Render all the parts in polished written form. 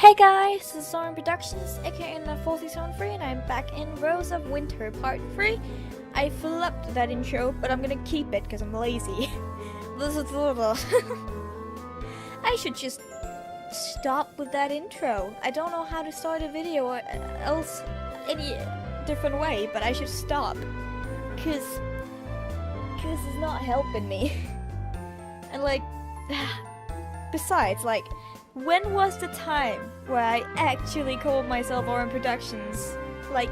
Hey guys, this is Soren Productions, aka in the 40 Zone 3, and I'm back in Rose of Winter Part 3. I flipped that intro, but I'm gonna keep it because I'm lazy. I should just stop with that intro. I don't know how to start a video or else any different way, but I should stop. Cause it's not helping me. And besides, when was the time where I actually called myself Oren Productions? I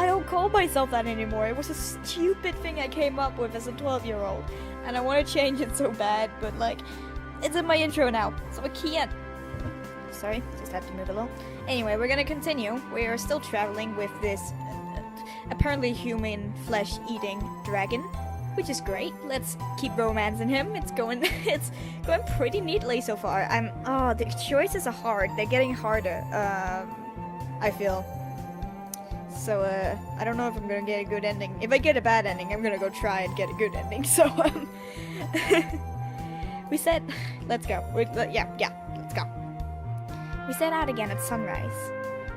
don't call myself that anymore. It was a stupid thing I came up with as a 12-year-old. And I want to change it so bad, but it's in my intro now, so I can't. Sorry, just have to move a little. Anyway, we're gonna continue. We are still traveling with this apparently human flesh-eating dragon, which is great. Let's keep romancing him. It's going pretty neatly so far. The choices are hard. They're getting harder. I feel. So I don't know if I'm gonna get a good ending. If I get a bad ending, I'm gonna go try and get a good ending. So we said, let's go. Let's go. We set out again at sunrise.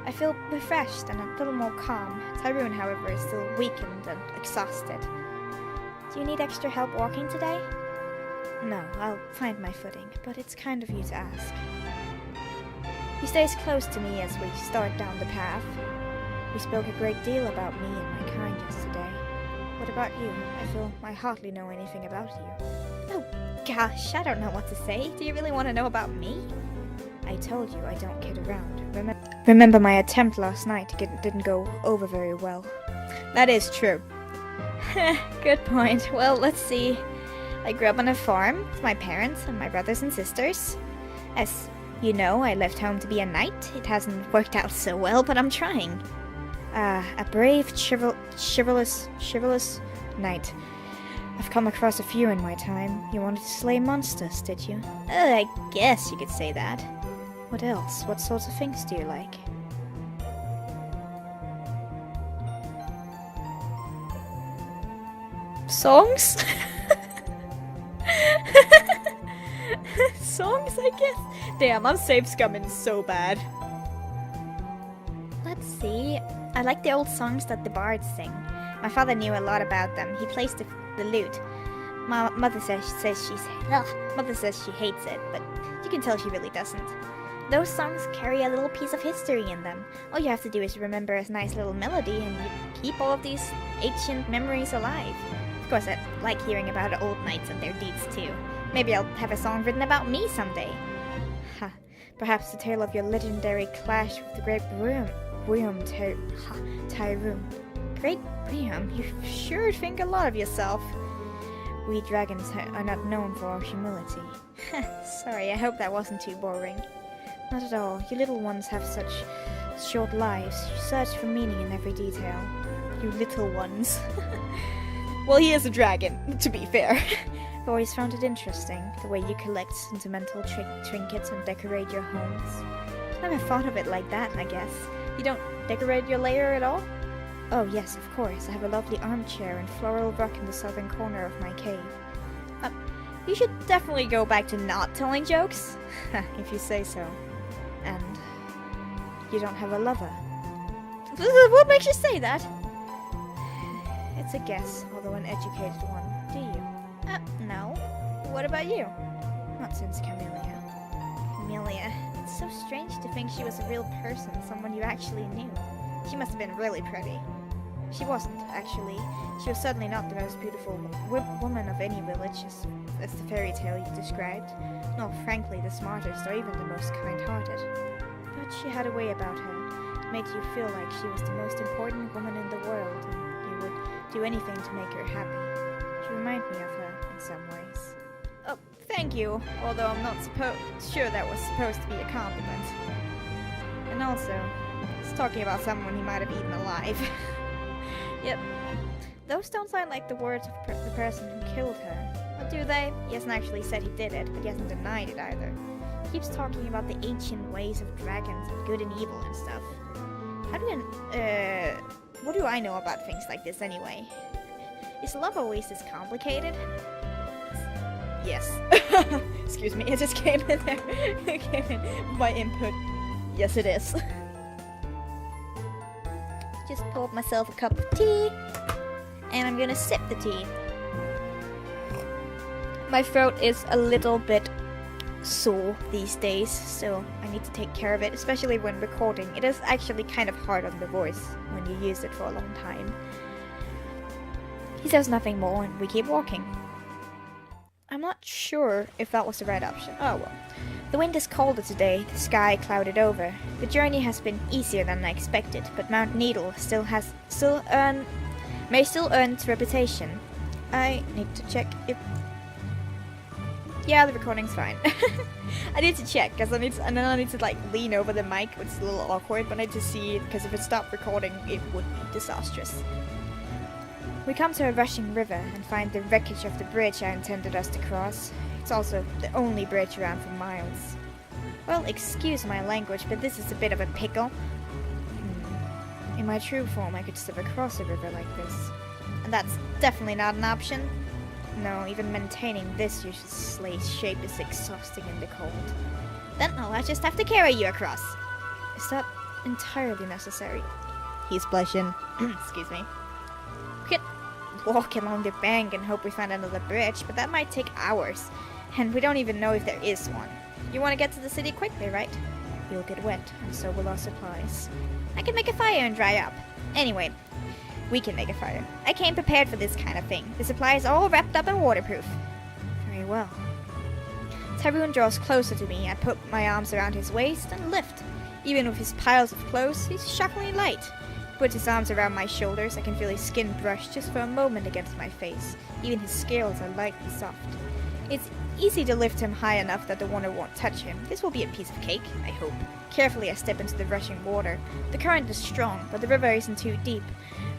I feel refreshed and a little more calm. Tyrone, however, is still weakened and exhausted. Do you need extra help walking today? No, I'll find my footing, but it's kind of you to ask. He stays close to me as we start down the path. We spoke a great deal about me and my kind yesterday. What about you? I feel I hardly know anything about you. Oh gosh, I don't know what to say. Do you really want to know about me? I told you I don't kid around. Remember my attempt last night didn't go over very well. That is true. Good point. Well, let's see. I grew up on a farm with my parents and my brothers and sisters. As you know, I left home to be a knight. It hasn't worked out so well, but I'm trying. A brave, chivalrous knight. I've come across a few in my time. You wanted to slay monsters, did you? I guess you could say that. What else? What sorts of things do you like? Songs? Songs, I guess? Damn, I'm safe scumming so bad. Let's see. I like the old songs that the bards sing. My father knew a lot about them. He plays the lute. Mother says she hates it, but you can tell she really doesn't. Those songs carry a little piece of history in them. All you have to do is remember a nice little melody and you keep all of these ancient memories alive. Of course, I like hearing about old knights and their deeds too. Maybe I'll have a song written about me someday. Ha! Perhaps the tale of your legendary clash with the great Tyrone. Great Briam, you sure think a lot of yourself. We dragons are not known for our humility. Sorry, I hope that wasn't too boring. Not at all. You little ones have such short lives. You search for meaning in every detail. You little ones. Well, he is a dragon, to be fair. I've always found it interesting, the way you collect sentimental trinkets and decorate your homes. Never thought of it like that, I guess. You don't decorate your lair at all? Oh yes, of course. I have a lovely armchair and floral rock in the southern corner of my cave. You should definitely go back to not telling jokes, if you say so. And you don't have a lover. What makes you say that? It's a guess, although an educated one. Do you? No. What about you? Not since Camellia. Camellia. It's so strange to think she was a real person, someone you actually knew. She must have been really pretty. She wasn't, actually. She was certainly not the most beautiful woman of any village, as the fairy tale you described, nor frankly the smartest or even the most kind-hearted. But she had a way about her. It made you feel like she was the most important woman in the world, and you would do anything to make her happy. She reminded me of her in some ways. Oh, thank you, although I'm not sure that was supposed to be a compliment. And also, it's talking about someone he might have eaten alive. Yep. Those don't sound like the words of the person who killed her. Or do they? He hasn't actually said he did it, but he hasn't denied it either. He keeps talking about the ancient ways of dragons and good and evil and stuff. What do I know about things like this anyway? Is love always this complicated? Yes. Excuse me, it just came in there. It came in my input. Yes, it is. Just poured myself a cup of tea, and I'm gonna sip the tea. My throat is a little bit sore these days, so I need to take care of it, especially when recording. It is actually kind of hard on the voice when you use it for a long time. He says nothing more, and we keep walking. I'm not sure if that was the right option. Oh well. The wind is colder today, the sky clouded over. The journey has been easier than I expected, but Mount Needle may still earn its reputation. I need to check if... Yeah, the recording's fine. I need to check, because I need to like lean over the mic, which is a little awkward, but I need to see it, because if it stopped recording, it would be disastrous. We come to a rushing river and find the wreckage of the bridge I intended us to cross. It's also the only bridge around for miles. Well, excuse my language, but this is a bit of a pickle. In my true form, I could slip across a river like this. And that's definitely not an option. No, even maintaining this useless shape is exhausting in the cold. Then I'll just have to carry you across. Is that entirely necessary? He's blushing. Excuse me. We could walk along the bank and hope we find another bridge, but that might take hours. And we don't even know if there is one. You want to get to the city quickly, right? You'll get wet, and so will our supplies. I can make a fire and dry up. Anyway, we can make a fire. I came prepared for this kind of thing. The supplies are all wrapped up and waterproof. Very well. Tyrone draws closer to me. I put my arms around his waist and lift. Even with his piles of clothes, he's shockingly light. He puts his arms around my shoulders. I can feel his skin brush just for a moment against my face. Even his scales are lightly soft. It's easy to lift him high enough that the water won't touch him. This will be a piece of cake, I hope. Carefully I step into the rushing water. The current is strong, but the river isn't too deep,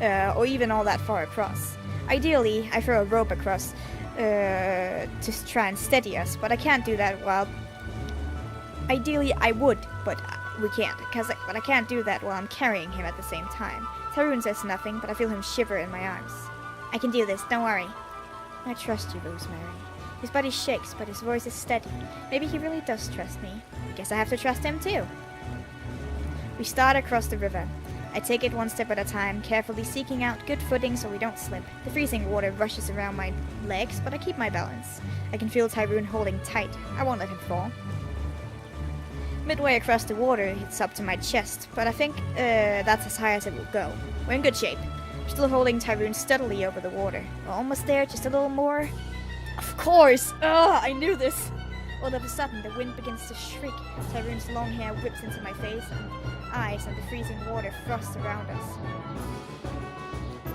or even all that far across. Ideally, I throw a rope across to try and steady us, but I can't do that while... Ideally, I would, but we can't, but I can't do that while I'm carrying him at the same time. Tyrone says nothing, but I feel him shiver in my arms. I can do this, don't worry. I trust you, Rosemary. His body shakes, but his voice is steady. Maybe he really does trust me. I guess I have to trust him too. We start across the river. I take it one step at a time, carefully seeking out good footing so we don't slip. The freezing water rushes around my legs, but I keep my balance. I can feel Tyrone holding tight. I won't let him fall. Midway across the water, it's up to my chest, but I think that's as high as it will go. We're in good shape. I'm still holding Tyrone steadily over the water. We're almost there, just a little more. Of course! Ugh, I knew this! All of a sudden, the wind begins to shriek. Tyrone's long hair whips into my face and eyes, and the freezing water frosts around us.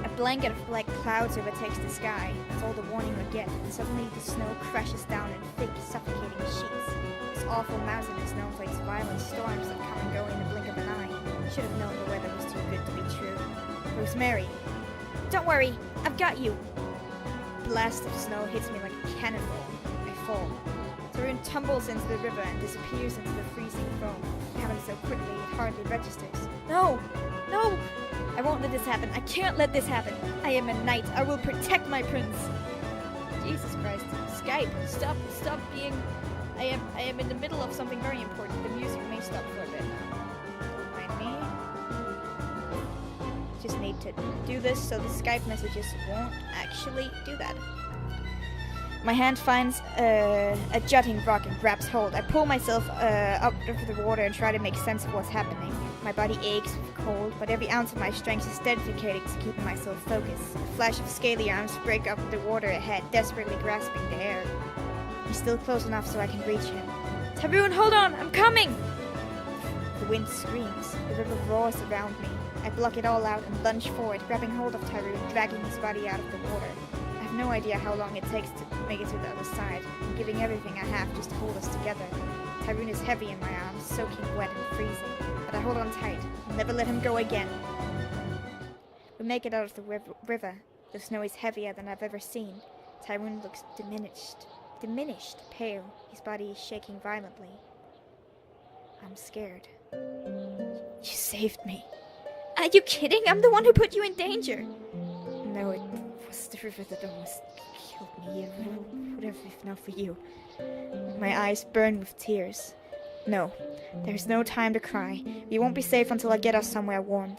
A blanket of black clouds overtakes the sky. That's all the warning we get, and suddenly the snow crashes down in thick, suffocating sheets. This awful mountain is known for its violent storms that come and go in the blink of an eye. I should have known the weather was too good to be true. Rosemary! Don't worry! I've got you! A blast of snow hits me like a cannonball. I fall. Tyrone tumbles into the river and disappears into the freezing foam. It happens so quickly it hardly registers. No! No! I won't let this happen. I can't let this happen. I am a knight. I will protect my prince. Jesus Christ. Skype, stop being... I am in the middle of something very important. The music may stop for a bit. Don't mind me. Just need to do this so the Skype messages won't actually do that. My hand finds a jutting rock and grabs hold. I pull myself up over the water and try to make sense of what's happening. My body aches with cold, but every ounce of my strength is dedicated to keeping myself focused. A flash of scaly arms break up the water ahead, desperately grasping the air. He's still close enough so I can reach him. Tyrone, hold on! I'm coming! The wind screams. The river roars around me. I block it all out and lunge forward, grabbing hold of Tyrone, dragging his body out of the water. I have no idea how long it takes to make it to the other side. I'm giving everything I have just to hold us together. Tyrone is heavy in my arms, soaking wet and freezing, but I hold on tight. I'll never let him go again. We make it out of the river. The snow is heavier than I've ever seen. Tyrone looks diminished, pale. His body is shaking violently. I'm scared. You saved me. Are you kidding? I'm the one who put you in danger. No, it was the river that almost killed me. It would have if not for you. My eyes burn with tears. No, there's no time to cry. We won't be safe until I get us somewhere warm.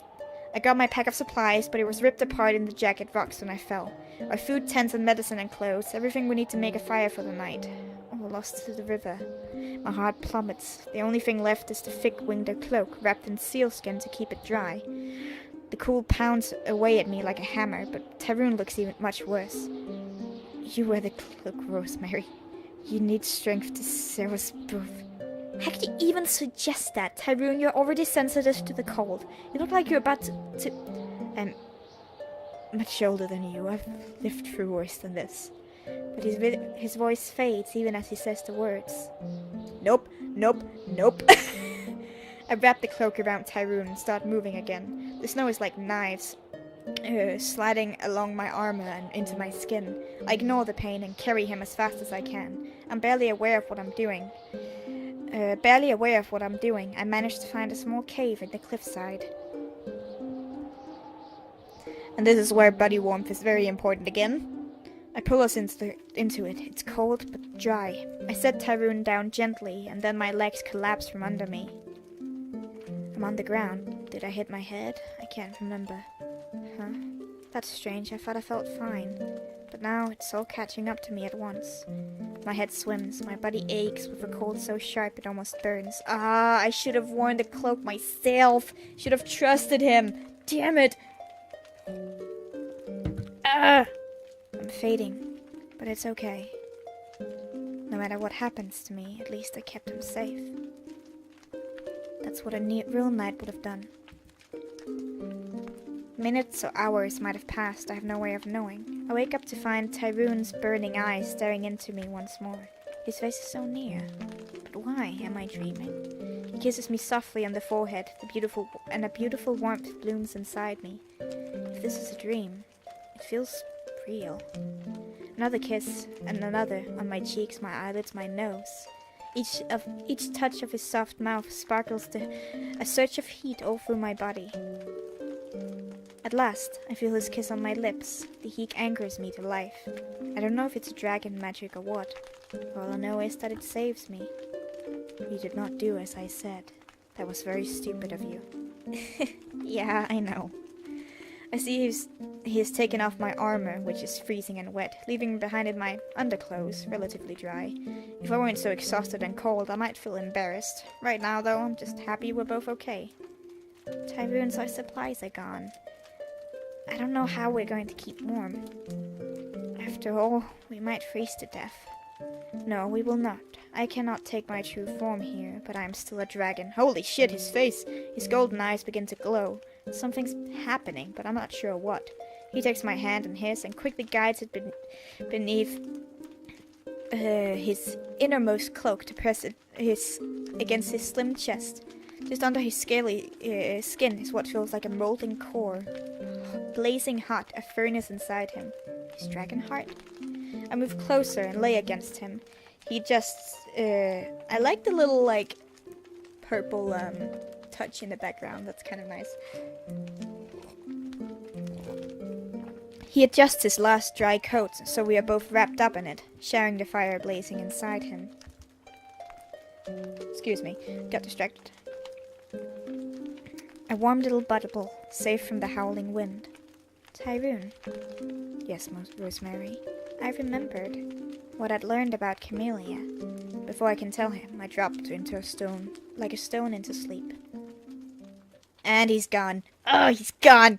I got my pack of supplies, but it was ripped apart in the jagged rocks when I fell. Our food, tents, and medicine and clothes, everything we need to make a fire for the night. All lost to the river. My heart plummets. The only thing left is the thick-winged cloak, wrapped in sealskin to keep it dry. The cool pounds away at me like a hammer, but Tyrone looks even much worse. You wear the cloak, Rosemary. You need strength to save us both. How could you even suggest that? Tyrone, you're already sensitive to the cold. You look like you're about to... I'm much older than you. I've lived through worse than this. But his voice fades even as he says the words. Nope, nope, nope. I wrap the cloak around Tyrone and start moving again. The snow is like knives, sliding along my armor and into my skin. I ignore the pain and carry him as fast as I can. I'm barely aware of what I'm doing. I managed to find a small cave at the cliffside. And this is where body warmth is very important again. I pull us into it. It's cold but dry. I set Tyrone down gently, and then my legs collapse from under me. I'm on the ground. Did I hit my head? I can't remember. Huh? That's strange. I thought I felt fine. But now it's all catching up to me at once. My head swims. My body aches with a cold so sharp it almost burns. I should have worn the cloak myself. Should have trusted him. Damn it. I'm fading, but it's okay. No matter what happens to me, at least I kept him safe. That's what a real knight would have done. Minutes or hours might have passed, I have no way of knowing. I wake up to find Tyrone's burning eyes staring into me once more. His face is so near. But why am I dreaming? He kisses me softly on the forehead, a beautiful warmth blooms inside me. If this is a dream, it feels real. Another kiss, and another on my cheeks, my eyelids, my nose. Each touch of his soft mouth sparkles a surge of heat all through my body. At last, I feel his kiss on my lips. The heat anchors me to life. I don't know if it's dragon magic or what. All I know is that it saves me. You did not do as I said. That was very stupid of you. Yeah, I know. I see he has taken off my armor, which is freezing and wet, leaving behind it my underclothes, relatively dry. If I weren't so exhausted and cold, I might feel embarrassed. Right now, though, I'm just happy we're both okay. Tyrone's our supplies are gone. I don't know how we're going to keep warm. After all, we might freeze to death. No, we will not. I cannot take my true form here, but I am still a dragon. Holy shit, his face! His golden eyes begin to glow. Something's happening, but I'm not sure what. He takes my hand in his and quickly guides it beneath his innermost cloak to press it against his slim chest. Just under his scaly skin is what feels like a molten core. Blazing hot, a furnace inside him. His dragon heart? I move closer and lay against him. He just... I like the little, like, purple touch in the background. That's kind of nice. He adjusts his last dry coat, so we are both wrapped up in it, sharing the fire blazing inside him. Excuse me, got distracted. A warm little bubble, safe from the howling wind. Tyrone. Yes, Rosemary. I remembered what I'd learned about Camellia. Before I can tell him, I dropped into a stone into sleep. And he's gone. Oh, he's gone!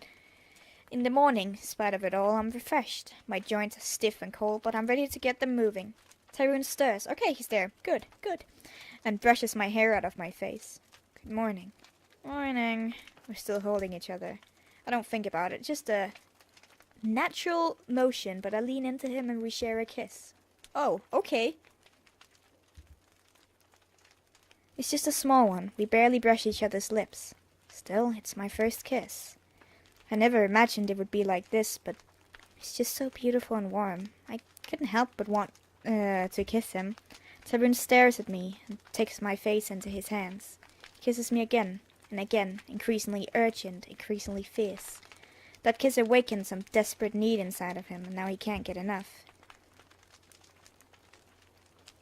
In the morning, in spite of it all, I'm refreshed. My joints are stiff and cold, but I'm ready to get them moving. Tyrone stirs. Okay, he's there. Good, good. And brushes my hair out of my face. Good morning. Morning. We're still holding each other. I don't think about it. Just a natural motion, but I lean into him and we share a kiss. Oh, okay. It's just a small one. We barely brush each other's lips. Still, it's my first kiss. I never imagined it would be like this, but it's just so beautiful and warm. I couldn't help but want to kiss him. Tyrone stares at me and takes my face into his hands. He kisses me again and again, increasingly urgent, increasingly fierce. That kiss awakens some desperate need inside of him, and now he can't get enough.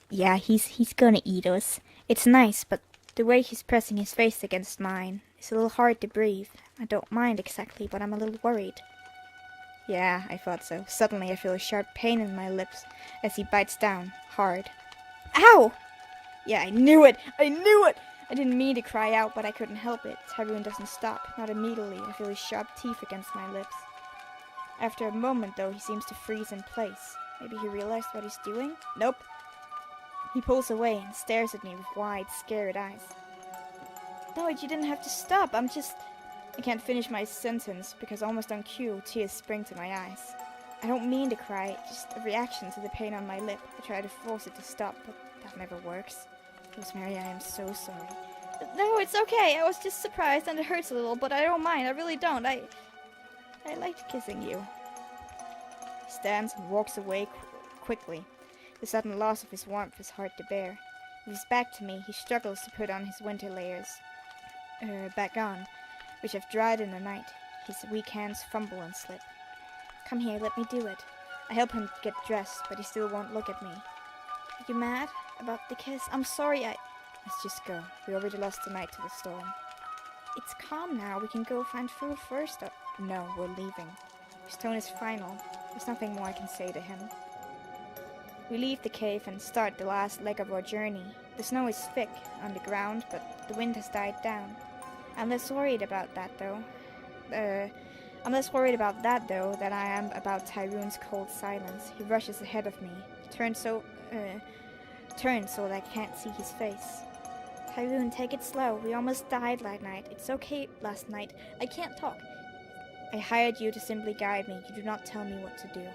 Yeah, he's gonna eat us. It's nice, but The way he's pressing his face against mine is a little hard to breathe. I don't mind exactly, but I'm a little worried. Yeah, I thought so. Suddenly I feel a sharp pain in my lips as he bites down, hard. Ow! Yeah, I knew it! I knew it! I didn't mean to cry out, but I couldn't help it. Tyrone doesn't stop. Not immediately. I feel his sharp teeth against my lips. After a moment, though, he seems to freeze in place. Maybe he realized what he's doing? Nope. He pulls away and stares at me with wide, scared eyes. No, you didn't have to stop. I can't finish my sentence because almost on cue, tears spring to my eyes. I don't mean to cry, just a reaction to the pain on my lip. I try to force it to stop, but that never works. Rosemary, I am so sorry. No, it's okay. I was just surprised and it hurts a little, but I don't mind. I really don't. I liked kissing you. He stands and walks away quickly. The sudden loss of his warmth is hard to bear. With his back to me, he struggles to put on his winter layers back on, which have dried in the night. His weak hands fumble and slip. Come here, let me do it. I help him get dressed, but he still won't look at me. Are you mad about the kiss? I'm sorry, Let's just go. We already lost the night to the storm. It's calm now. We can go find food first. No, we're leaving. His tone is final. There's nothing more I can say to him. We leave the cave and start the last leg of our journey. The snow is thick on the ground, but the wind has died down. I'm less worried about that, though. I'm less worried about that, though, than I am about Tyrone's cold silence. He rushes ahead of me. He turns so that I can't see his face. Tyrone, take it slow. We almost died last night. It's okay last night. I can't talk. I hired you to simply guide me. You do not tell me what to do.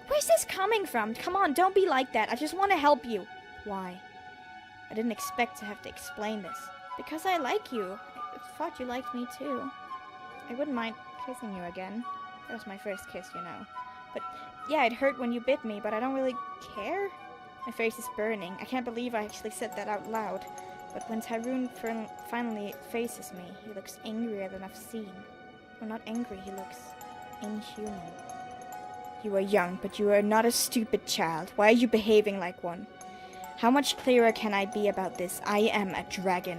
Where's this coming from? Come on, don't be like that. I just want to help you. Why? I didn't expect to have to explain this. Because I like you. I thought you liked me too. I wouldn't mind kissing you again. That was my first kiss, you know. But yeah, it hurt when you bit me, but I don't really care. My face is burning. I can't believe I actually said that out loud. But when Tyrone finally faces me, he looks angrier than I've seen. Well, not angry, he looks inhuman. You are young, but you are not a stupid child. Why are you behaving like one? How much clearer can I be about this? I am a dragon.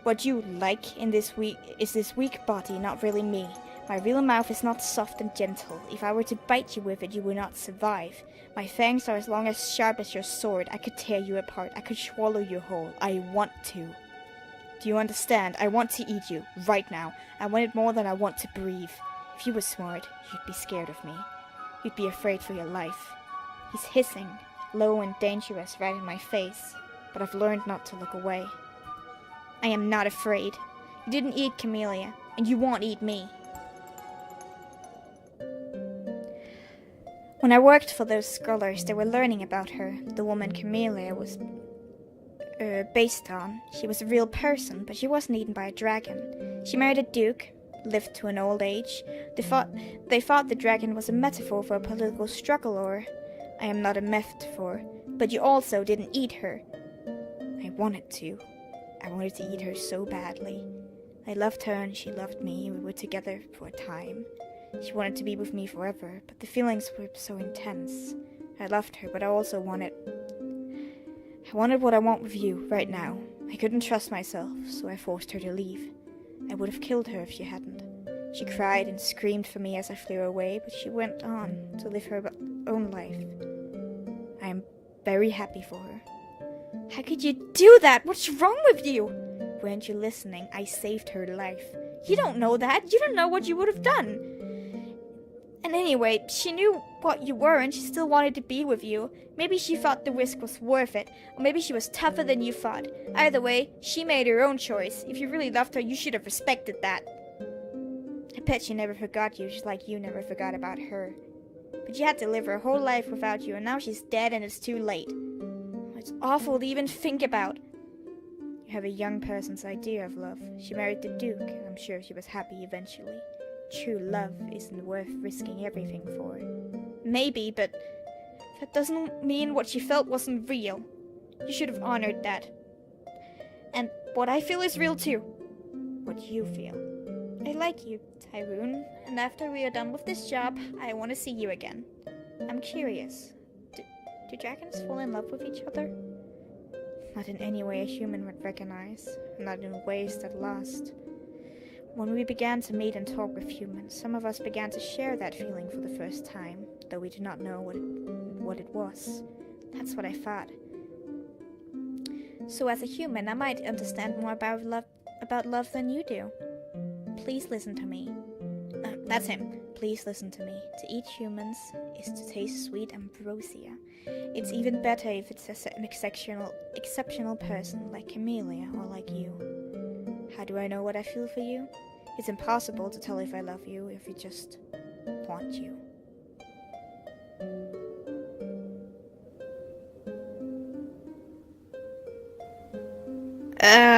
What you like in this weak body, not really me. My real mouth is not soft and gentle. If I were to bite you with it, you would not survive. My fangs are as long as sharp as your sword. I could tear you apart. I could swallow you whole. I want to. Do you understand? I want to eat you, right now. I want it more than I want to breathe. If you were smart, you'd be scared of me. You'd be afraid for your life. He's hissing, low and dangerous, right in my face. But I've learned not to look away. I am not afraid. You didn't eat Camellia, and you won't eat me. When I worked for those scholars, they were learning about her, the woman Camellia was based on. She was a real person, but she wasn't eaten by a dragon. She married a duke, lived to an old age. They thought the dragon was a metaphor for a political struggle, or I am not a metaphor, but you also didn't eat her. I wanted to. I wanted to eat her so badly. I loved her and she loved me. We were together for a time. She wanted to be with me forever, but the feelings were so intense. I loved her, but I also wanted what I want with you, right now. I couldn't trust myself, so I forced her to leave. I would have killed her if she hadn't. She cried and screamed for me as I flew away, but she went on to live her own life. I am very happy for her. How could you do that? What's wrong with you? Weren't you listening? I saved her life. You don't know that. You don't know what you would have done. And anyway, she knew what you were and she still wanted to be with you. Maybe she thought the risk was worth it, or maybe she was tougher than you thought. Either way, she made her own choice. If you really loved her, you should have respected that. I bet she never forgot you, just like you never forgot about her. But she had to live her whole life without you, and now she's dead and it's too late. It's awful to even think about. You have a young person's idea of love. She married the Duke, and I'm sure she was happy eventually. True love isn't worth risking everything for. Maybe, but that doesn't mean what she felt wasn't real. You should have honored that. And what I feel is real too. What you feel. I like you, Tyrone, and after we are done with this job, I want to see you again. I'm curious. Do dragons fall in love with each other? not in any way a human would recognize, not in ways that last. When we began to meet and talk with humans, some of us began to share that feeling for the first time, though we did not know what it was. That's what I thought. So as a human, I might understand more about love than you do. Please listen to me. That's him. Please listen to me. To eat humans is to taste sweet ambrosia. It's even better if it's an exceptional person like Camellia or like you. How do I know what I feel for you? It's impossible to tell if I love you if I just want you.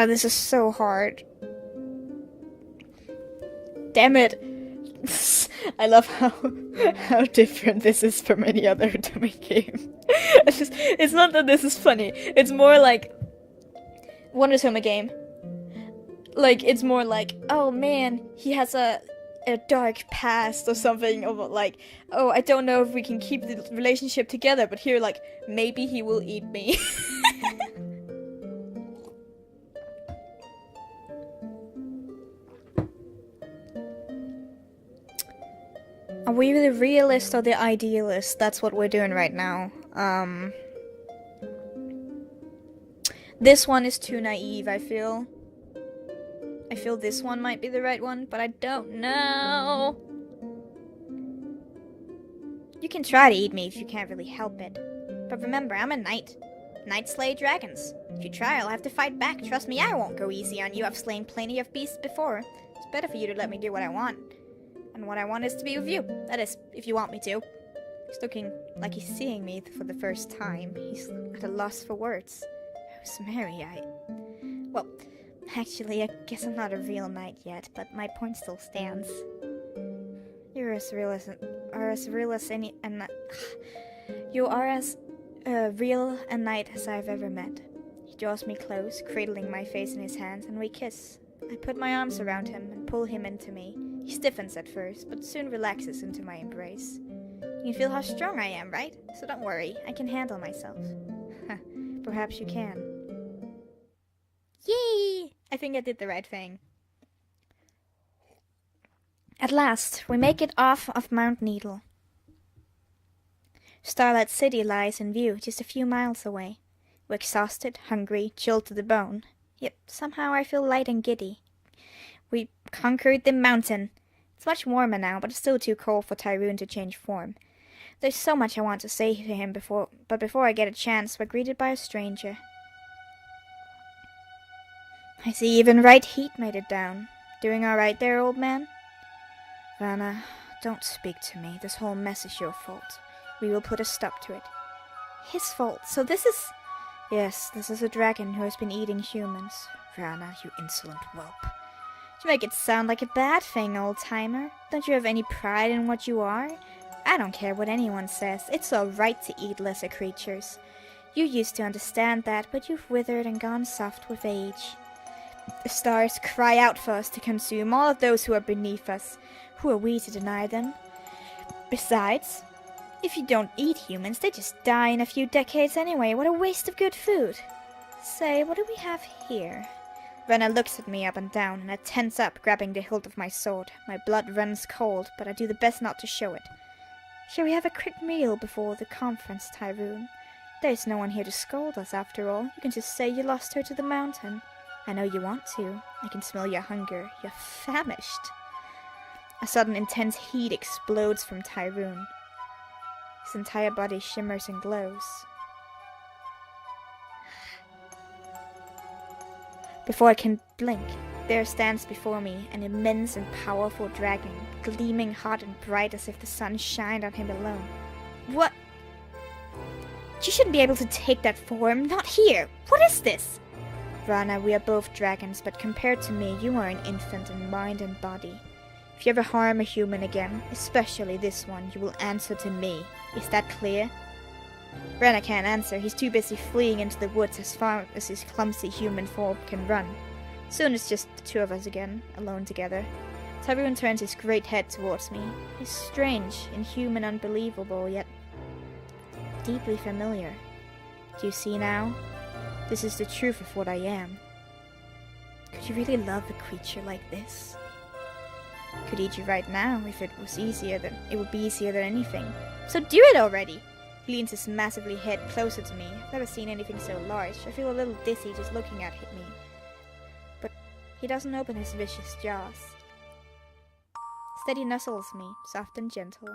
This is so hard. Damn it. I love how different this is from any other Otome game. It's not that this is funny. It's more like one Otome game. Like, it's more like, oh man, he has a dark past or something, or like, oh, I don't know if we can keep the relationship together, but here, like, maybe he will eat me. Are we the realist or the idealist? That's what we're doing right now. This one is too naive, I feel. I feel this one might be the right one, but I don't know. You can try to eat me if you can't really help it. But remember, I'm a knight. Knights slay dragons. If you try, I'll have to fight back. Trust me, I won't go easy on you. I've slain plenty of beasts before. It's better for you to let me do what I want. And what I want is to be with you. That is, if you want me to. He's looking like he's seeing me for the first time. He's at a loss for words. Rosemary, well, actually, I guess I'm not a real knight yet, but my point still stands. You're as real as any, and you are as real a knight as I've ever met. He draws me close, cradling my face in his hands, and we kiss. I put my arms around him and pull him into me. He stiffens at first, but soon relaxes into my embrace. You can feel how strong I am, right? So don't worry, I can handle myself. Perhaps you can. Yay! I think I did the right thing. At last, we make it off of Mount Needle. Starlight City lies in view just a few miles away. We're exhausted, hungry, chilled to the bone. Yet somehow I feel light and giddy. We conquered the mountain. It's much warmer now, but it's still too cold for Tyrone to change form. There's so much I want to say to him before I get a chance, we're greeted by a stranger. I see even Right Heat made it down. Doing all right there, old man? Vanna, don't speak to me. This whole mess is your fault. We will put a stop to it. His fault? So this is... Yes, this is a dragon who has been eating humans. Vanna, you insolent whelp. You make it sound like a bad thing, old-timer. Don't you have any pride in what you are? I don't care what anyone says. It's all right to eat lesser creatures. You used to understand that, but you've withered and gone soft with age. The stars cry out for us to consume all of those who are beneath us. Who are we to deny them? Besides, if you don't eat humans, they just die in a few decades anyway. What a waste of good food. Say, what do we have here? Venna looks at me up and down, and I tense up, grabbing the hilt of my sword. My blood runs cold, but I do the best not to show it. Shall we have a quick meal before the conference, Tyrone? There's no one here to scold us, after all. You can just say you lost her to the mountain. I know you want to. I can smell your hunger. You're famished. A sudden intense heat explodes from Tyrone. His entire body shimmers and glows. Before I can blink, there stands before me an immense and powerful dragon, gleaming hot and bright as if the sun shined on him alone. What? You shouldn't be able to take that form. Not here. What is this? Rana, we are both dragons, but compared to me, you are an infant in mind and body. If you ever harm a human again, especially this one, you will answer to me. Is that clear? Rana can't answer. He's too busy fleeing into the woods as far as his clumsy human form can run. Soon it's just the two of us again, alone together. Tyrone turns his great head towards me. He's strange, inhuman, unbelievable, yet deeply familiar. Do you see now? This is the truth of what I am. Could you really love a creature like this? Could eat you right now if it was easier than it would be easier than anything. So do it already! He leans his massively head closer to me. I've never seen anything so large. I feel a little dizzy just looking at me. But he doesn't open his vicious jaws. Instead he nuzzles me, soft and gentle.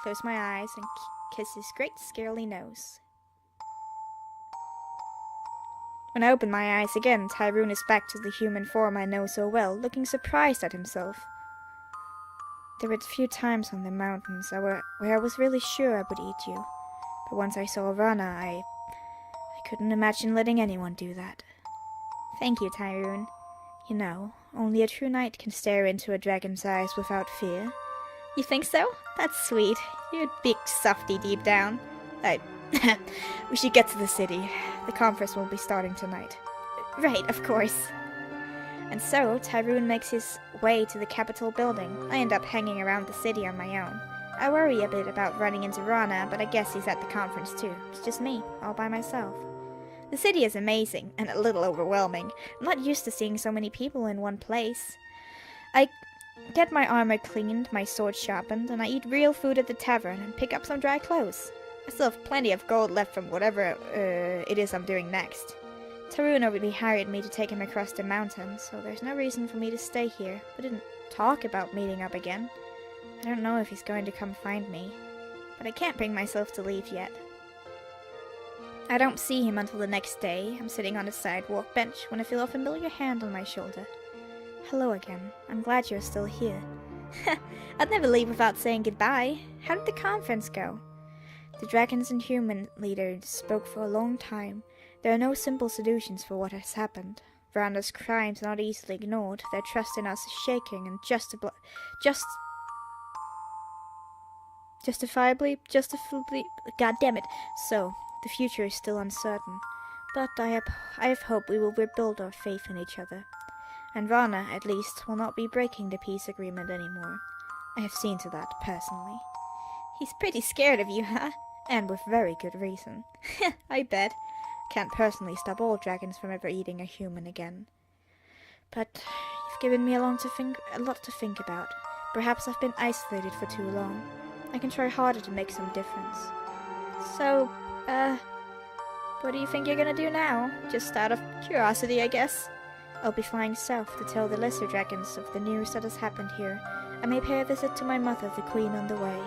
Close my eyes and kiss his great scaly nose. When I open my eyes again, Tyrone is back to the human form I know so well, looking surprised at himself. There were a few times on the mountains where I was really sure I would eat you. But once I saw Rana, I couldn't imagine letting anyone do that. Thank you, Tyrone. You know, only a true knight can stare into a dragon's eyes without fear. You think so? That's sweet. You're a big softy deep down. We should get to the city. The conference will be starting tonight. Right, of course. And so, Tyrone makes his way to the Capitol building. I end up hanging around the city on my own. I worry a bit about running into Rana, but I guess he's at the conference too. It's just me, all by myself. The city is amazing, and a little overwhelming. I'm not used to seeing so many people in one place. I get my armor cleaned, my sword sharpened, and I eat real food at the tavern and pick up some dry clothes. I still have plenty of gold left from whatever it is I'm doing next. Tyrone already hired me to take him across the mountain, so there's no reason for me to stay here. We didn't talk about meeting up again. I don't know if he's going to come find me, but I can't bring myself to leave yet. I don't see him until the next day. I'm sitting on a sidewalk bench when I feel a familiar hand on my shoulder. Hello again. I'm glad you're still here. I'd never leave without saying goodbye. How did the conference go? The dragons and human leaders spoke for a long time. There are no simple solutions for what has happened. Veranda's crimes are not easily ignored. Their trust in us is shaking and justifiably, god damn it. So, the future is still uncertain. But I have hope we will rebuild our faith in each other. And Rana, at least, will not be breaking the peace agreement anymore. I have seen to that, personally. He's pretty scared of you, huh? And with very good reason. I bet. Can't personally stop all dragons from ever eating a human again. But you've given me a lot to think about. Perhaps I've been isolated for too long. I can try harder to make some difference. So, what do you think you're gonna do now? Just out of curiosity, I guess. I'll be flying south to tell the lesser dragons of the news that has happened here. I may pay a visit to my mother, the queen, on the way.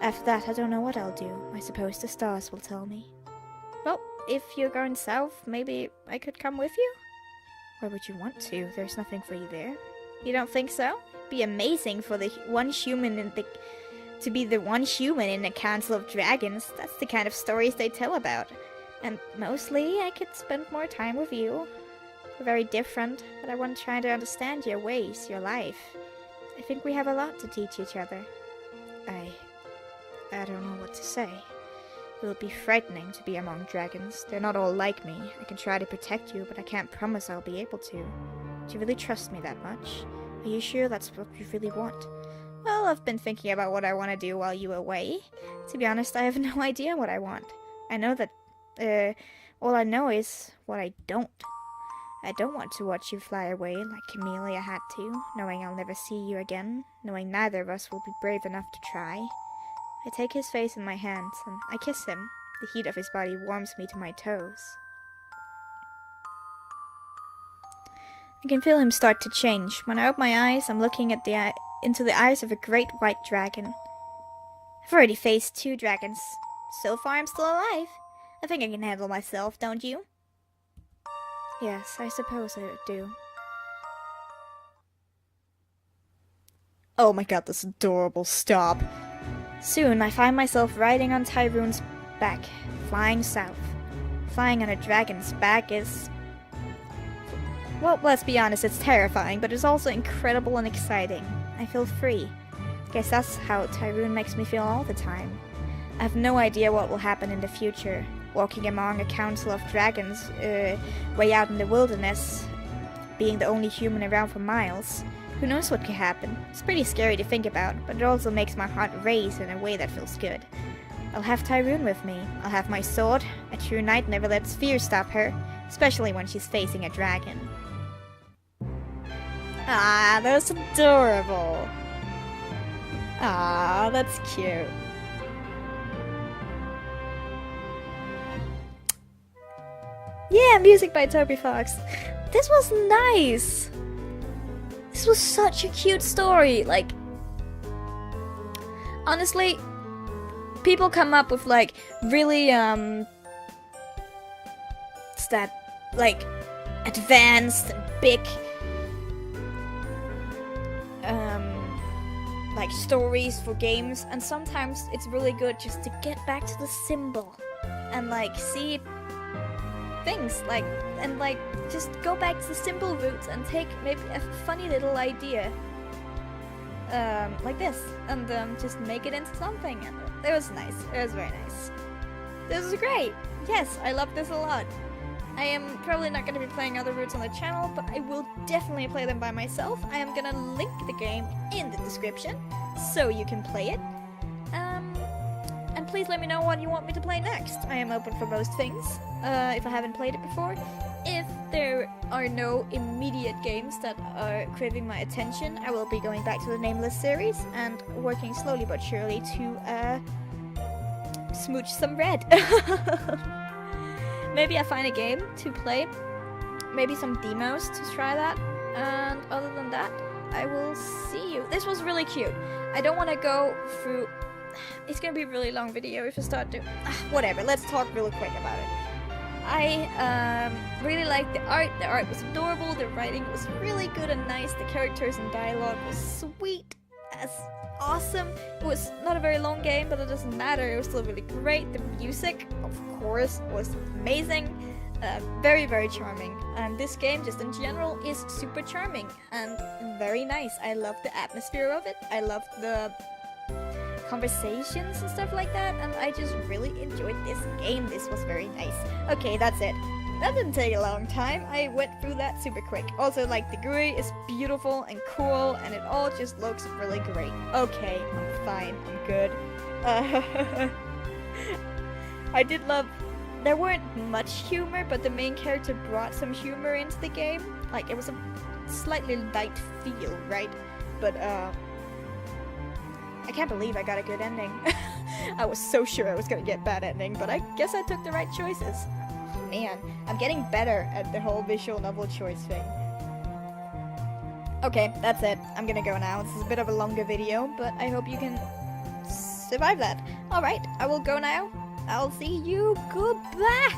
After that, I don't know what I'll do. I suppose the stars will tell me. Well, if you're going south, maybe I could come with you? Why would you want to? There's nothing for you there. You don't think so? It'd be amazing for the one human to be the one human in a council of dragons. That's the kind of stories they tell about. And mostly, I could spend more time with you. We're very different, but I want to try to understand your ways, your life. I think we have a lot to teach each other. I don't know what to say. It will be frightening to be among dragons. They're not all like me. I can try to protect you, but I can't promise I'll be able to. Do you really trust me that much? Are you sure that's what you really want? Well, I've been thinking about what I want to do while you're away. To be honest, I have no idea what I want. I know that, all I know is what I don't. I don't want to watch you fly away like Camellia had to, knowing I'll never see you again, knowing neither of us will be brave enough to try. I take his face in my hands, and I kiss him. The heat of his body warms me to my toes. I can feel him start to change. When I open my eyes, I'm looking at into the eyes of a great white dragon. I've already faced 2 dragons. So far, I'm still alive. I think I can handle myself, don't you? Yes, I suppose I do. Oh my god, that's adorable. Stop. Soon, I find myself riding on Tyrone's back, flying south. Flying on a dragon's back is... well, let's be honest, it's terrifying, but it's also incredible and exciting. I feel free. Guess that's how Tyrone makes me feel all the time. I have no idea what will happen in the future. Walking among a council of dragons, way out in the wilderness, being the only human around for miles. Who knows what could happen? It's pretty scary to think about, but it also makes my heart race in a way that feels good. I'll have Tyrone with me. I'll have my sword. A true knight never lets fear stop her, especially when she's facing a dragon. Ah, that's adorable. Ah, that's cute. Yeah, music by Toby Fox. This was nice. This was such a cute story. Like, honestly, people come up with like really like advanced and big like stories for games, and sometimes it's really good just to get back to the symbol and like see things like, and like just go back to the simple roots and take maybe a funny little idea like this and just make it into something. And it was nice. It was very nice. This was great. Yes, I love this a lot. I am probably not going to be playing other routes on the channel, but I will definitely play them by myself. I am going to link the game in the description so you can play it. And please let me know what you want me to play next. I am open for most things, if I haven't played it before. If there are no immediate games that are craving my attention, I will be going back to the Nameless series and working slowly but surely to smooch some red. Maybe I find a game to play, maybe some demos to try that, and other than that, I will see you. This was really cute. I don't want to go through... It's gonna be a really long video if I start to... whatever, let's talk really quick about it. I really liked the art was adorable, the writing was really good and nice, the characters and dialogue was sweet as awesome. It was not a very long game, but it doesn't matter, it was still really great. The music, of course, was amazing, very, very charming. And this game, just in general, is super charming and very nice. I love the atmosphere of it, I love the conversations and stuff like that, and I just really enjoyed this game. This was very nice. Okay, that's it. That didn't take a long time. I went through that super quick. Also, like, the GUI is beautiful and cool, and it all just looks really great. Okay, I'm fine. I'm good. I did love... There weren't much humor, but the main character brought some humor into the game. Like, it was a slightly light feel, right? But, I can't believe I got a good ending. I was so sure I was gonna get bad ending, but I guess I took the right choices. Man, I'm getting better at the whole visual novel choice thing. Okay, that's it. I'm gonna go now. This is a bit of a longer video, but I hope you can survive that. Alright, I will go now. I'll see you. Goodbye!